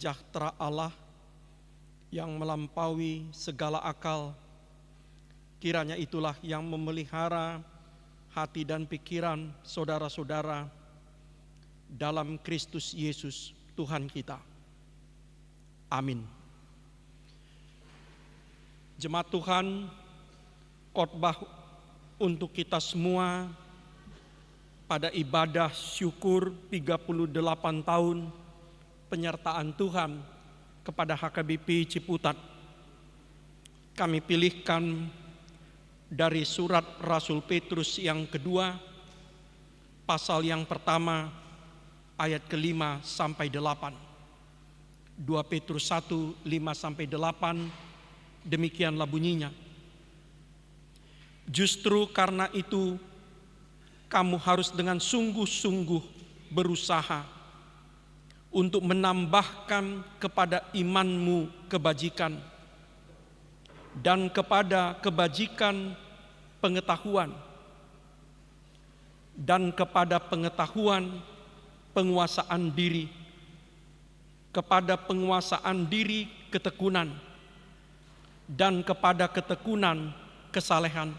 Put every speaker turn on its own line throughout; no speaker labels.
Sejahtera Allah yang melampaui segala akal, kiranya itulah yang memelihara hati dan pikiran saudara-saudara dalam Kristus Yesus Tuhan kita. Amin. Jemaat Tuhan, khotbah untuk kita semua pada ibadah syukur 38 tahun penyertaan Tuhan kepada HKBP Ciputat. Kami pilihkan dari surat Rasul Petrus yang kedua, pasal yang pertama, ayat ke-5 sampai 8. 2 Petrus 1, 5 sampai 8, demikianlah bunyinya. Justru karena itu, kamu harus dengan sungguh-sungguh berusaha untuk menambahkan kepada imanmu kebajikan, dan kepada kebajikan pengetahuan, dan kepada pengetahuan penguasaan diri, kepada penguasaan diri ketekunan, dan kepada ketekunan kesalehan,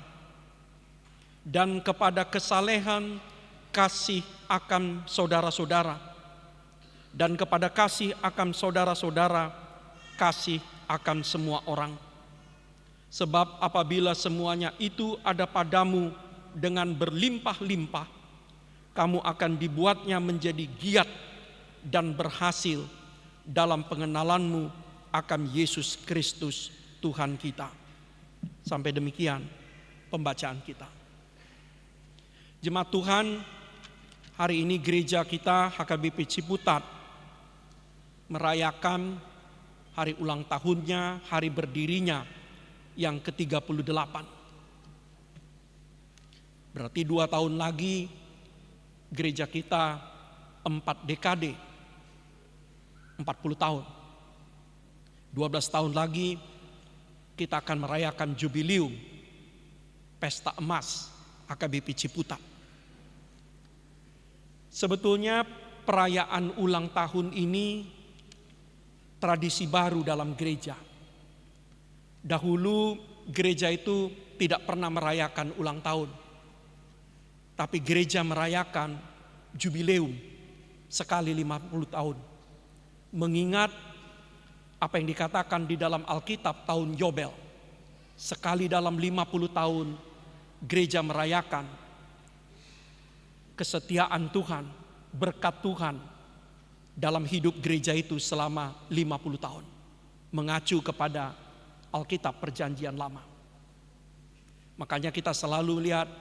dan kepada kesalehan kasih akan saudara-saudara, dan kepada kasih akan saudara-saudara, kasih akan semua orang. Sebab apabila semuanya itu ada padamu dengan berlimpah-limpah, kamu akan dibuatnya menjadi giat dan berhasil dalam pengenalanmu akan Yesus Kristus Tuhan kita. Sampai demikian pembacaan kita. Jemaat Tuhan, hari ini gereja kita HKBP Ciputat merayakan hari ulang tahunnya, hari berdirinya yang ke-38. Berarti 2 tahun lagi gereja kita 4 dekade, 40 tahun. 12 tahun lagi kita akan merayakan jubileum, pesta emas HKBP Ciputat. Sebetulnya perayaan ulang tahun ini tradisi baru dalam gereja. Dahulu gereja itu tidak pernah merayakan ulang tahun, tapi gereja merayakan jubileum sekali 50 tahun. Mengingat apa yang dikatakan di dalam Alkitab tahun Yobel. Sekali dalam 50 tahun gereja merayakan kesetiaan Tuhan, berkat Tuhan dalam hidup gereja itu selama 50 tahun. Mengacu kepada Alkitab Perjanjian Lama. Makanya kita selalu lihat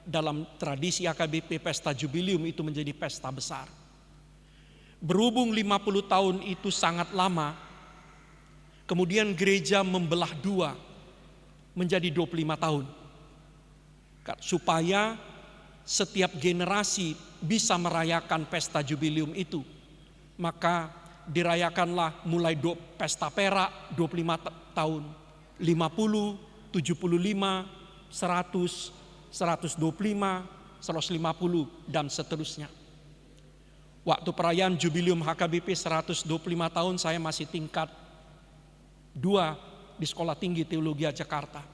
dalam tradisi HKBP pesta jubileum itu menjadi pesta besar. Berhubung 50 tahun itu sangat lama, kemudian gereja membelah dua menjadi 25 tahun. Supaya setiap generasi bisa merayakan pesta jubileum itu. Maka dirayakanlah mulai pesta perak 25 tahun, 50, 75, 100, 125, 150 dan seterusnya. Waktu perayaan jubileum HKBP 125 tahun saya masih tingkat 2 di Sekolah Tinggi Teologi Jakarta.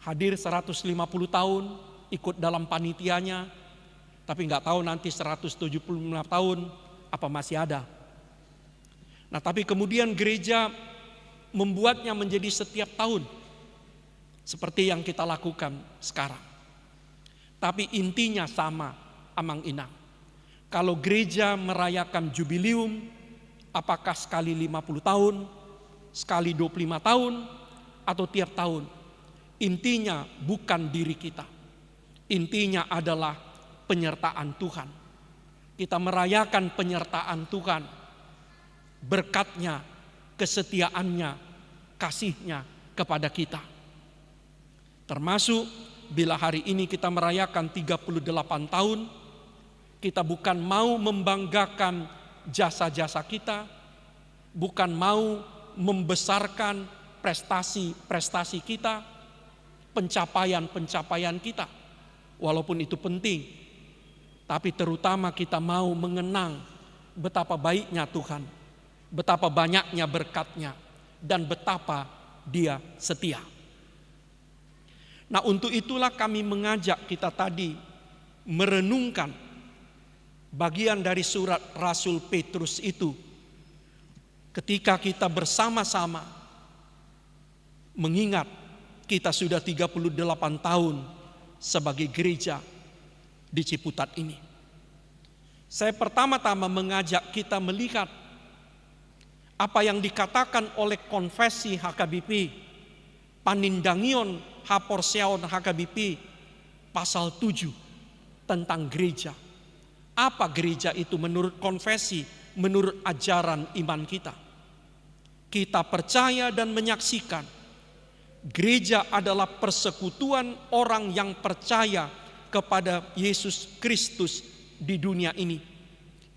Hadir 150 tahun, ikut dalam panitianya, tapi nggak tahu nanti 175 tahun apa masih ada. Nah, tapi kemudian gereja membuatnya menjadi setiap tahun, seperti yang kita lakukan sekarang. Tapi intinya sama, amang-inang. Kalau gereja merayakan jubileum, apakah sekali 50 tahun, sekali 25 tahun, atau tiap tahun? Intinya bukan diri kita. Intinya adalah penyertaan Tuhan. Kita merayakan penyertaan Tuhan, berkatnya, kesetiaannya, kasihnya kepada kita. Termasuk bila hari ini kita merayakan 38 tahun, kita bukan mau membanggakan jasa-jasa kita, bukan mau membesarkan prestasi-prestasi kita, pencapaian-pencapaian kita, walaupun itu penting. Tapi terutama kita mau mengenang betapa baiknya Tuhan, betapa banyaknya berkat-Nya, dan betapa Dia setia. Nah, untuk itulah kami mengajak kita tadi merenungkan bagian dari surat Rasul Petrus itu. Ketika kita bersama-sama mengingat kita sudah 38 tahun sebagai gereja di Ciputat ini. Saya pertama-tama mengajak kita melihat apa yang dikatakan oleh Konfesi HKBP, Panindangion Haporseon HKBP, pasal 7 tentang gereja. Apa gereja itu menurut konfesi, menurut ajaran iman kita? Kita percaya dan menyaksikan gereja adalah persekutuan orang yang percaya kepada Yesus Kristus di dunia ini,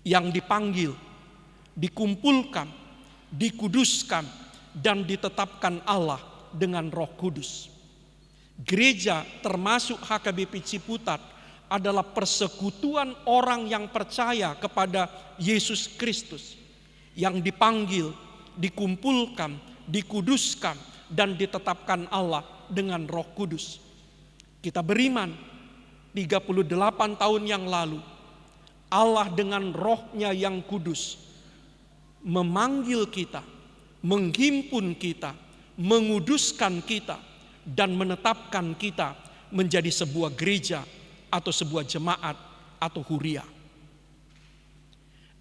yang dipanggil, dikumpulkan, dikuduskan, dan ditetapkan Allah dengan Roh Kudus. Gereja termasuk HKBP Ciputat adalah persekutuan orang yang percaya kepada Yesus Kristus, yang dipanggil, dikumpulkan, dikuduskan, dan ditetapkan Allah dengan Roh Kudus. Kita beriman 38 tahun yang lalu Allah dengan Roh-Nya yang kudus memanggil kita, menghimpun kita, menguduskan kita, dan menetapkan kita menjadi sebuah gereja atau sebuah jemaat atau huria.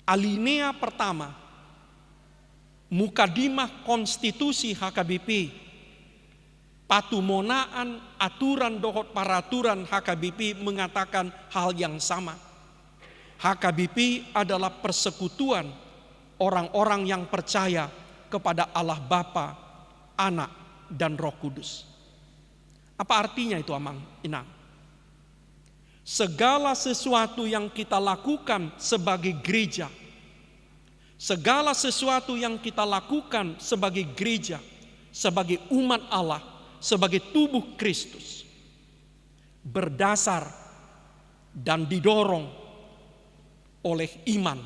Alinea pertama, Mukadimah Konstitusi HKBP, patumonaan aturan dohot peraturan HKBP mengatakan hal yang sama. HKBP adalah persekutuan orang-orang yang percaya kepada Allah Bapa, Anak, dan Roh Kudus. Apa artinya itu, Amang Inang? Segala sesuatu yang kita lakukan sebagai gereja, segala sesuatu yang kita lakukan sebagai gereja, sebagai umat Allah, sebagai tubuh Kristus, berdasar dan didorong oleh iman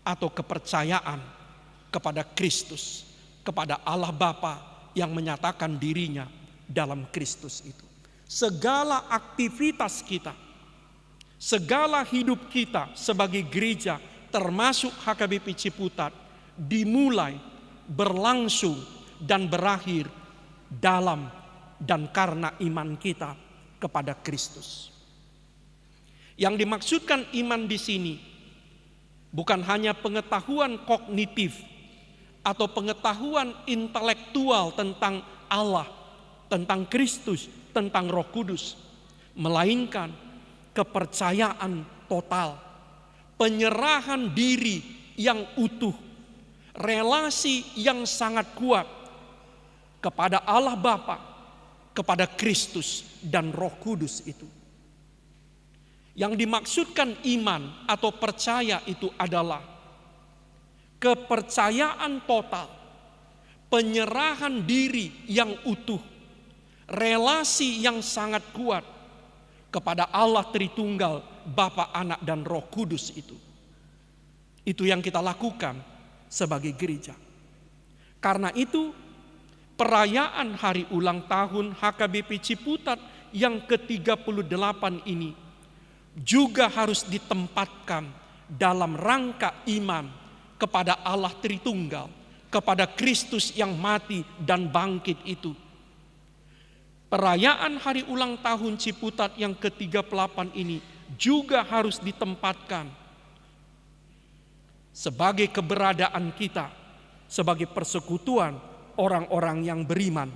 atau kepercayaan kepada Kristus, kepada Allah Bapa yang menyatakan dirinya dalam Kristus itu. Segala aktivitas kita, segala hidup kita sebagai gereja termasuk HKBP Ciputat dimulai, berlangsung, dan berakhir dalam dan karena iman kita kepada Kristus. Yang dimaksudkan iman di sini bukan hanya pengetahuan kognitif atau pengetahuan intelektual tentang Allah, tentang Kristus, tentang Roh Kudus, melainkan kepercayaan total, penyerahan diri yang utuh, relasi yang sangat kuat kepada Allah Bapa, kepada Kristus dan Roh Kudus itu. Yang dimaksudkan iman atau percaya itu adalah kepercayaan total, penyerahan diri yang utuh, relasi yang sangat kuat kepada Allah Tritunggal, Bapa, Anak, dan Roh Kudus itu. Itu yang kita lakukan sebagai gereja. Karena itu perayaan hari ulang tahun HKBP Ciputat yang ke-38 ini juga harus ditempatkan dalam rangka iman kepada Allah Tritunggal, kepada Kristus yang mati dan bangkit itu. Perayaan hari ulang tahun Ciputat yang ke-38 ini juga harus ditempatkan sebagai keberadaan kita, sebagai persekutuan orang-orang yang beriman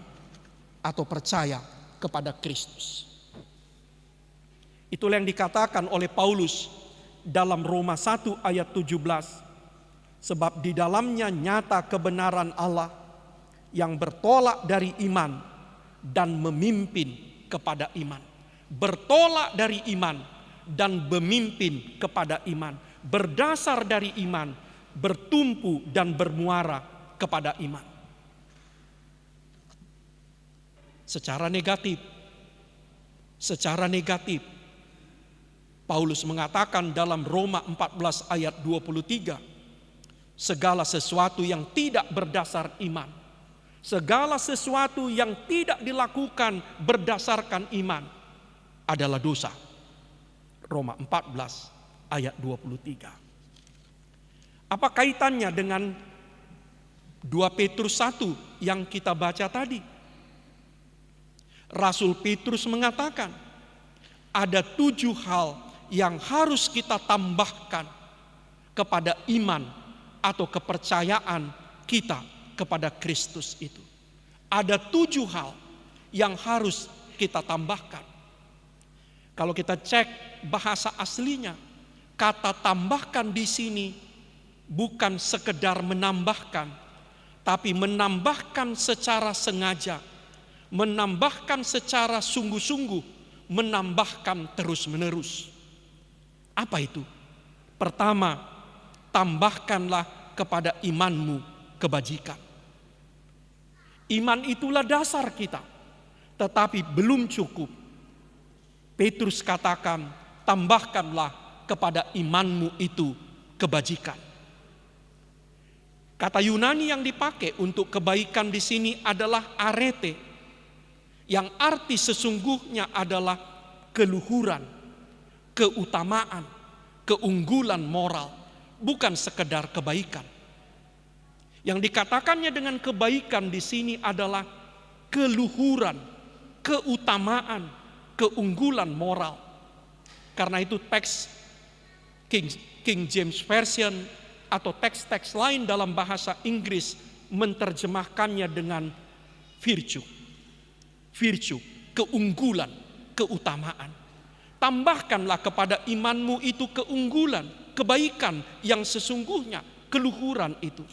atau percaya kepada Kristus. Itulah yang dikatakan oleh Paulus dalam Roma 1 ayat 17. Sebab di dalamnya nyata kebenaran Allah yang bertolak dari iman dan memimpin kepada iman. Bertolak dari iman dan memimpin kepada iman. Berdasar dari iman, bertumpu dan bermuara kepada iman. Secara negatif, Paulus mengatakan dalam Roma 14 ayat 23, segala sesuatu yang tidak berdasar iman, segala sesuatu yang tidak dilakukan berdasarkan iman adalah dosa. Roma 14 ayat 23. Apa kaitannya dengan 2 Petrus 1 yang kita baca tadi? Rasul Petrus mengatakan ada 7 hal yang harus kita tambahkan kepada iman atau kepercayaan kita kepada Kristus itu. Ada 7 hal yang harus kita tambahkan. Kalau kita cek bahasa aslinya, kata tambahkan di sini bukan sekedar menambahkan, tapi menambahkan secara sengaja, menambahkan secara sungguh-sungguh, menambahkan terus-menerus. Apa itu? Pertama, tambahkanlah kepada imanmu kebajikan. Iman itulah dasar kita, tetapi belum cukup. Petrus katakan, tambahkanlah kepada imanmu itu kebajikan. Kata Yunani yang dipakai untuk kebaikan di sini adalah arete, yang arti sesungguhnya adalah keluhuran, keutamaan, keunggulan moral, bukan sekedar kebaikan. Yang dikatakannya dengan kebaikan di sini adalah keluhuran, keutamaan, keunggulan moral. Karena itu teks King James Version atau teks-teks lain dalam bahasa Inggris menerjemahkannya dengan virtue. Virtue, keunggulan, keutamaan. Tambahkanlah kepada imanmu itu keunggulan, kebaikan yang sesungguhnya, keluhuran itu.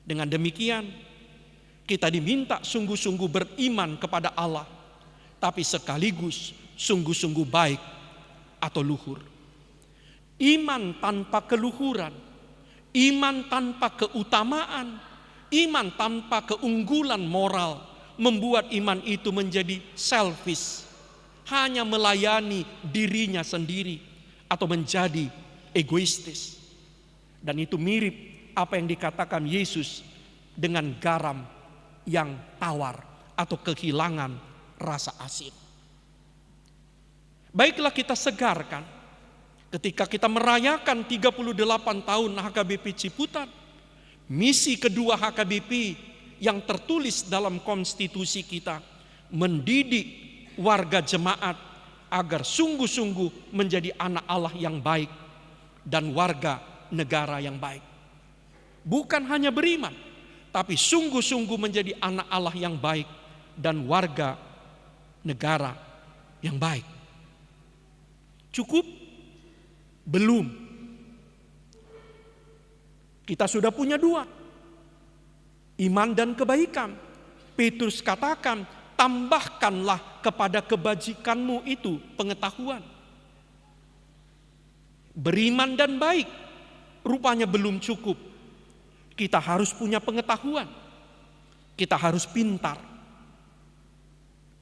Dengan demikian, kita diminta sungguh-sungguh beriman kepada Allah, tapi sekaligus sungguh-sungguh baik atau luhur. Iman tanpa keluhuran, iman tanpa keutamaan, iman tanpa keunggulan moral membuat iman itu menjadi selfish, hanya melayani dirinya sendiri atau menjadi egoistis. Dan itu mirip apa yang dikatakan Yesus dengan garam yang tawar atau kehilangan rasa asin. Baiklah kita segarkan ketika kita merayakan 38 tahun HKBP Ciputat, misi kedua HKBP yang tertulis dalam konstitusi kita, mendidik warga jemaat agar sungguh-sungguh menjadi anak Allah yang baik dan warga negara yang baik. Bukan hanya beriman, tapi sungguh-sungguh menjadi anak Allah yang baik dan warga negara yang baik. Cukup? Belum. Kita sudah punya 2. Iman dan kebaikan. Petrus katakan, tambahkanlah kepada kebajikanmu itu pengetahuan. Beriman dan baik rupanya belum cukup. Kita harus punya pengetahuan. Kita harus pintar.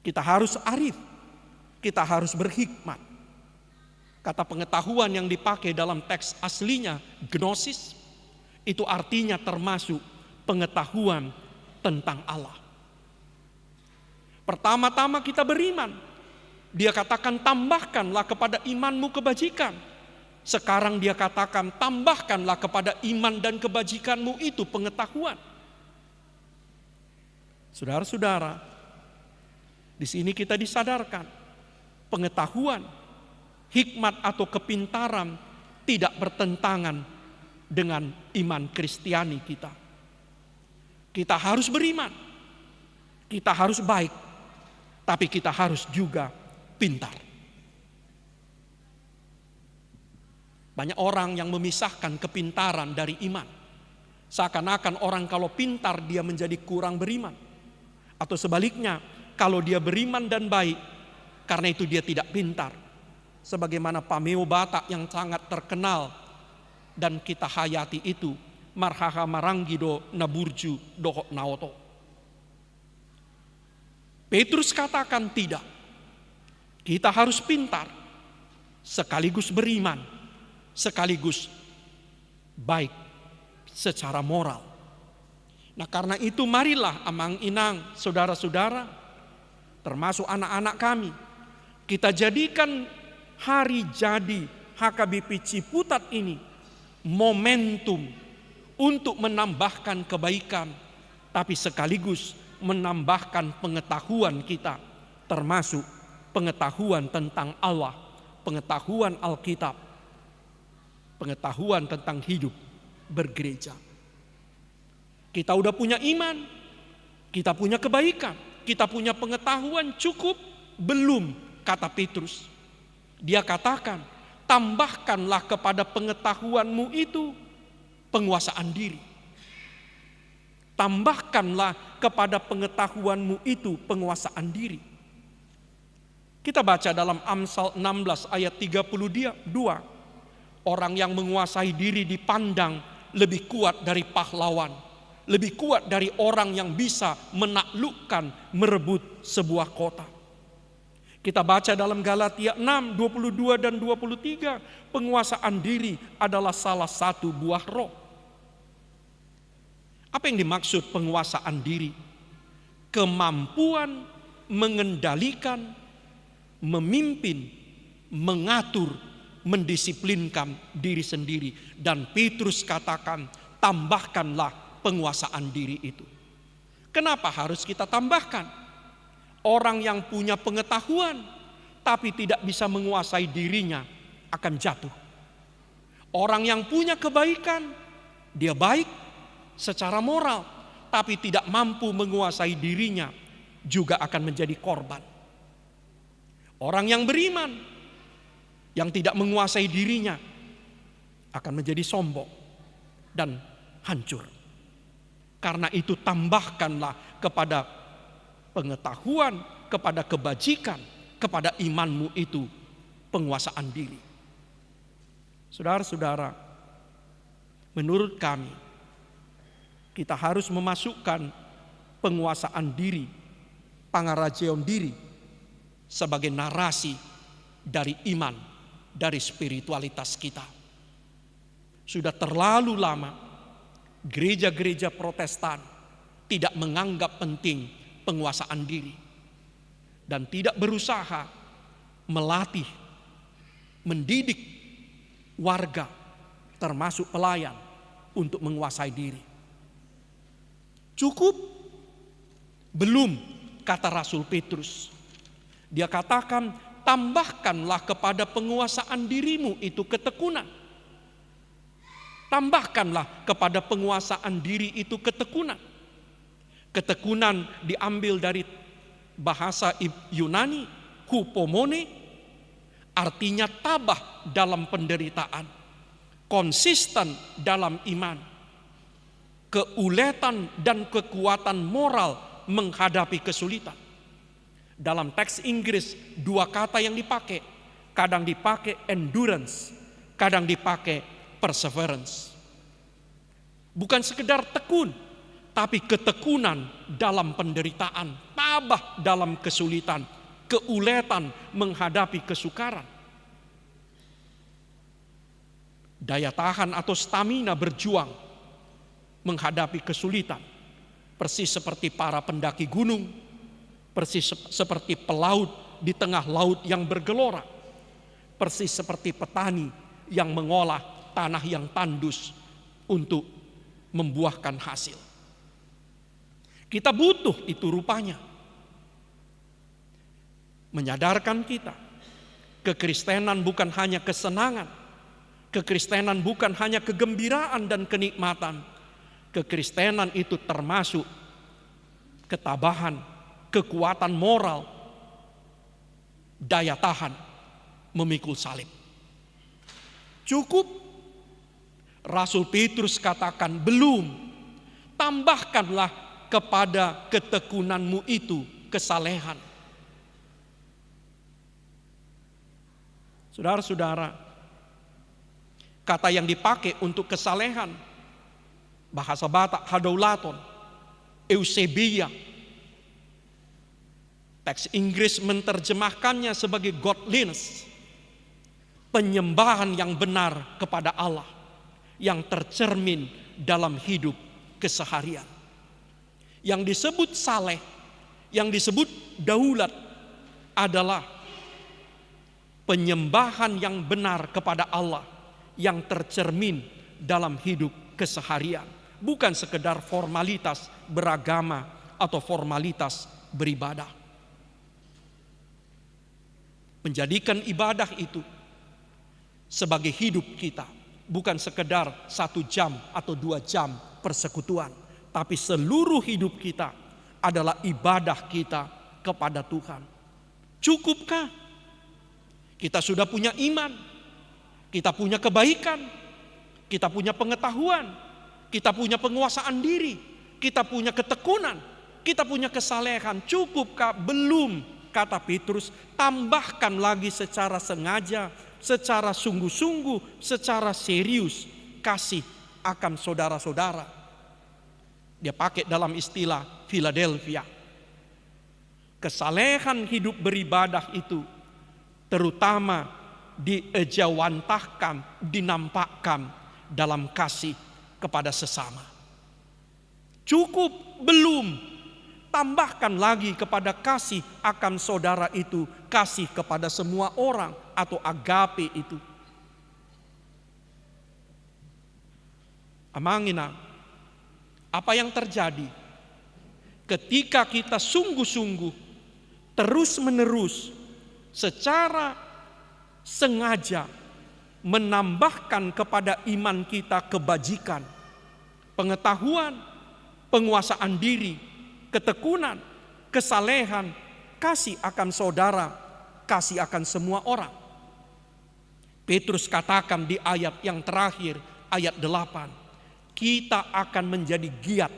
Kita harus arif. Kita harus berhikmat. Kata pengetahuan yang dipakai dalam teks aslinya, gnosis, itu artinya termasuk pengetahuan tentang Allah. Pertama-tama kita beriman. Dia katakan tambahkanlah kepada imanmu kebajikan. Sekarang dia katakan tambahkanlah kepada iman dan kebajikanmu itu pengetahuan. Saudara-saudara, di sini kita disadarkan pengetahuan, hikmat atau kepintaran tidak bertentangan dengan iman Kristiani kita. Kita harus beriman, kita harus baik, tapi kita harus juga pintar. Banyak orang yang memisahkan kepintaran dari iman. Seakan-akan orang kalau pintar dia menjadi kurang beriman. Atau sebaliknya, kalau dia beriman dan baik, karena itu dia tidak pintar. Sebagaimana Pameo Batak yang sangat terkenal dan kita hayati itu, marhaha maranggido naburju dohok naoto. Petrus katakan tidak. Kita harus pintar, sekaligus beriman, sekaligus baik secara moral. Nah, karena itu marilah amang inang, saudara-saudara, termasuk anak-anak kami, kita jadikan hari jadi HKBP Ciputat ini momentum untuk menambahkan kebaikan, tapi sekaligus menambahkan pengetahuan kita, termasuk pengetahuan tentang Allah, pengetahuan Alkitab, pengetahuan tentang hidup bergereja. Kita udah punya iman, kita punya kebaikan, kita punya pengetahuan cukup? Belum, kata Petrus. Dia katakan, tambahkanlah kepada pengetahuanmu itu penguasaan diri. Tambahkanlah kepada pengetahuanmu itu penguasaan diri. Kita baca dalam Amsal 16 ayat 32. Orang yang menguasai diri dipandang lebih kuat dari pahlawan. Lebih kuat dari orang yang bisa menaklukkan, merebut sebuah kota. Kita baca dalam Galatia 6, 22 dan 23. Penguasaan diri adalah salah satu buah roh. Apa yang dimaksud penguasaan diri? Kemampuan mengendalikan, memimpin, mengatur, mendisiplinkan diri sendiri. Dan Petrus katakan, tambahkanlah penguasaan diri itu. Kenapa harus kita tambahkan? Orang yang punya pengetahuan tapi tidak bisa menguasai dirinya akan jatuh. Orang yang punya kebaikan, dia baik secara moral tapi tidak mampu menguasai dirinya, juga akan menjadi korban. Orang yang beriman yang tidak menguasai dirinya akan menjadi sombong dan hancur. Karena itu tambahkanlah kepada pengetahuan, kepada kebajikan, kepada imanmu itu penguasaan diri. Saudara-saudara, menurut kami kita harus memasukkan penguasaan diri, pangarajeon diri sebagai narasi dari iman, dari spiritualitas kita. Sudah terlalu lama gereja-gereja Protestan tidak menganggap penting penguasaan diri dan tidak berusaha melatih, mendidik warga termasuk pelayan untuk menguasai diri. Cukup? Belum, kata Rasul Petrus. Dia katakan, tambahkanlah kepada penguasaan dirimu itu ketekunan. Tambahkanlah kepada penguasaan diri itu ketekunan. Ketekunan diambil dari bahasa Yunani, hupomone, artinya tabah dalam penderitaan, konsisten dalam iman, keuletan dan kekuatan moral menghadapi kesulitan. Dalam teks Inggris, dua kata yang dipakai, kadang dipakai endurance, kadang dipakai perseverance. Bukan sekedar tekun, tapi ketekunan dalam penderitaan, tabah dalam kesulitan, keuletan menghadapi kesukaran. Daya tahan atau stamina berjuang menghadapi kesulitan. Persis seperti para pendaki gunung, persis seperti pelaut di tengah laut yang bergelora, persis seperti petani yang mengolah tanah yang tandus untuk membuahkan hasil. Kita butuh itu rupanya. Menyadarkan kita, kekristenan bukan hanya kesenangan, kekristenan bukan hanya kegembiraan dan kenikmatan. Kekristenan itu termasuk ketabahan, kekuatan moral, daya tahan memikul salib. Cukup? Rasul Petrus katakan belum. Tambahkanlah kepada ketekunanmu itu kesalehan. Saudara-saudara, kata yang dipakai untuk kesalehan, bahasa Batak hadoulaton, eusebia. Teks Inggris menerjemahkannya sebagai godliness, penyembahan yang benar kepada Allah, yang tercermin dalam hidup keseharian. Yang disebut saleh, yang disebut daulat adalah penyembahan yang benar kepada Allah yang tercermin dalam hidup keseharian. Bukan sekedar formalitas beragama atau formalitas beribadah. Menjadikan ibadah itu sebagai hidup kita. Bukan sekedar 1 jam atau 2 jam persekutuan. Tapi seluruh hidup kita adalah ibadah kita kepada Tuhan. Cukupkah? Kita sudah punya iman. Kita punya kebaikan. Kita punya pengetahuan. Kita punya penguasaan diri. Kita punya ketekunan. Kita punya kesalehan. Cukupkah? Belum, kata Petrus. Tambahkan lagi secara sengaja, secara sungguh-sungguh, secara serius kasih akan saudara-saudara. Dia pakai dalam istilah Philadelphia. Kesalehan hidup beribadah itu terutama diejawantahkan, dinampakkan dalam kasih kepada sesama. Cukup? Belum. Tambahkan lagi kepada kasih akan saudara itu, kasih kepada semua orang atau agape itu. Amangina, apa yang terjadi ketika kita sungguh-sungguh terus-menerus secara sengaja menambahkan kepada iman kita kebajikan, pengetahuan, penguasaan diri, ketekunan, kesalehan, kasih akan saudara, kasih akan semua orang. Petrus katakan di ayat yang terakhir, ayat 8, kita akan menjadi giat,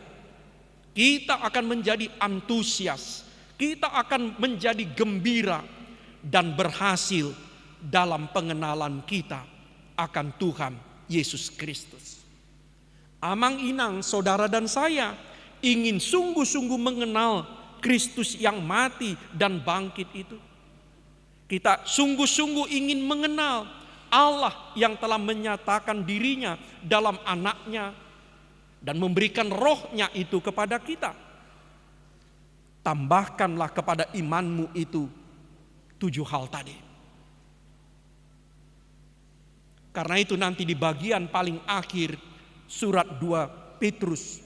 kita akan menjadi antusias, kita akan menjadi gembira dan berhasil dalam pengenalan kita akan Tuhan Yesus Kristus. Amang-inang saudara dan saya ingin sungguh-sungguh mengenal Kristus yang mati dan bangkit itu. Kita sungguh-sungguh ingin mengenal Allah yang telah menyatakan dirinya dalam anaknya dan memberikan rohnya itu kepada kita. Tambahkanlah kepada imanmu itu 7 hal tadi. Karena itu nanti di bagian paling akhir surat 2 Petrus,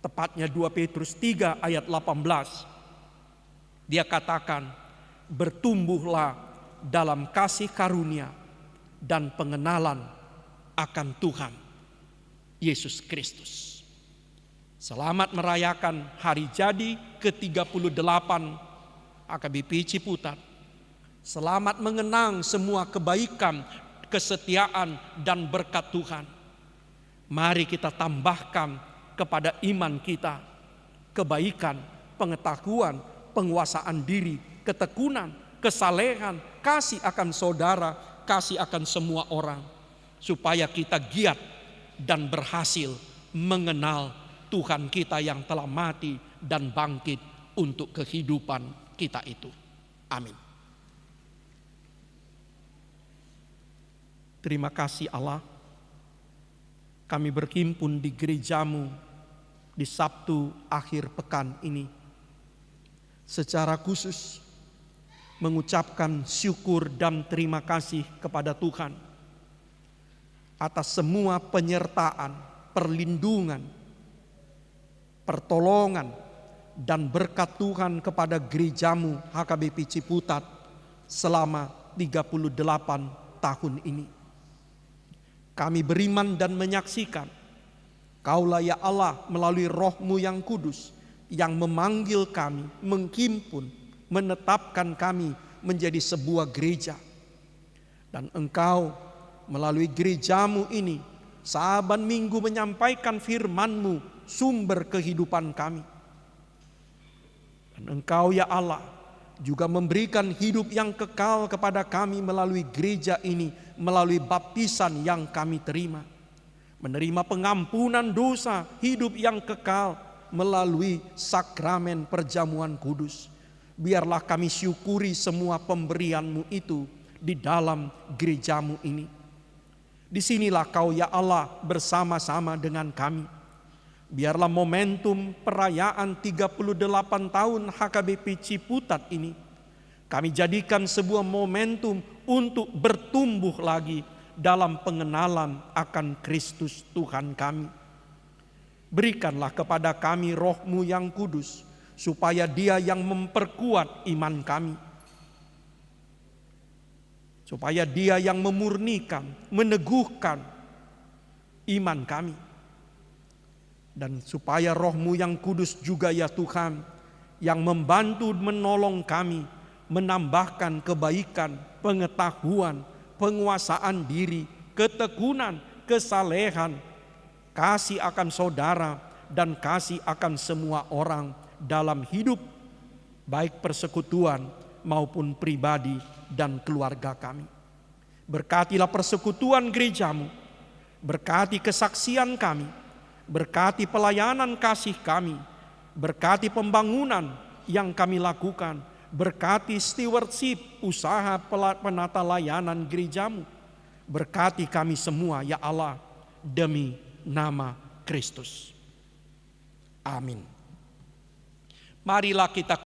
tepatnya 2 Petrus 3 ayat 18. Dia katakan, bertumbuhlah dalam kasih karunia dan pengenalan akan Tuhan Yesus Kristus. Selamat merayakan hari jadi ke-38 AKBP Ciputat. Selamat mengenang semua kebaikan, kesetiaan dan berkat Tuhan. Mari kita tambahkan kepada iman kita kebaikan, pengetahuan, penguasaan diri, ketekunan, kesalehan, kasih akan saudara, kasih akan semua orang, supaya kita giat dan berhasil mengenal Tuhan kita yang telah mati dan bangkit untuk kehidupan kita itu. Amin. Terima kasih Allah, kami berhimpun di gerejamu di Sabtu akhir pekan ini. Secara khusus mengucapkan syukur dan terima kasih kepada Tuhan atas semua penyertaan, perlindungan, pertolongan dan berkat Tuhan kepada gerejamu HKBP Ciputat selama 38 tahun ini. Kami beriman dan menyaksikan Kaulah ya Allah melalui Roh-Mu yang kudus yang memanggil kami, menghimpun, menetapkan kami menjadi sebuah gereja. Dan Engkau melalui gerejamu ini saban minggu menyampaikan firman-Mu, sumber kehidupan kami. Dan Engkau ya Allah juga memberikan hidup yang kekal kepada kami melalui gereja ini, melalui baptisan yang kami terima. Menerima pengampunan dosa, hidup yang kekal melalui sakramen perjamuan kudus. Biarlah kami syukuri semua pemberian-Mu itu di dalam gerejamu ini. Disinilah Kau ya Allah bersama-sama dengan kami. Biarlah momentum perayaan 38 tahun HKBP Ciputat ini kami jadikan sebuah momentum untuk bertumbuh lagi dalam pengenalan akan Kristus Tuhan kami. Berikanlah kepada kami Roh-Mu yang kudus, supaya Dia yang memperkuat iman kami. Supaya Dia yang memurnikan, meneguhkan iman kami. Dan supaya Roh-Mu yang kudus juga ya Tuhan, yang membantu menolong kami, menambahkan kebaikan, pengetahuan, penguasaan diri, ketekunan, kesalehan, kasih akan saudara, dan kasih akan semua orang dalam hidup, baik persekutuan maupun pribadi dan keluarga kami. Berkatilah persekutuan gereja-Mu, berkati kesaksian kami, berkati pelayanan kasih kami, berkati pembangunan yang kami lakukan, berkati stewardship usaha penata layanan gereja-Mu. Berkati kami semua ya Allah, demi nama Kristus. Amin. Marilah kita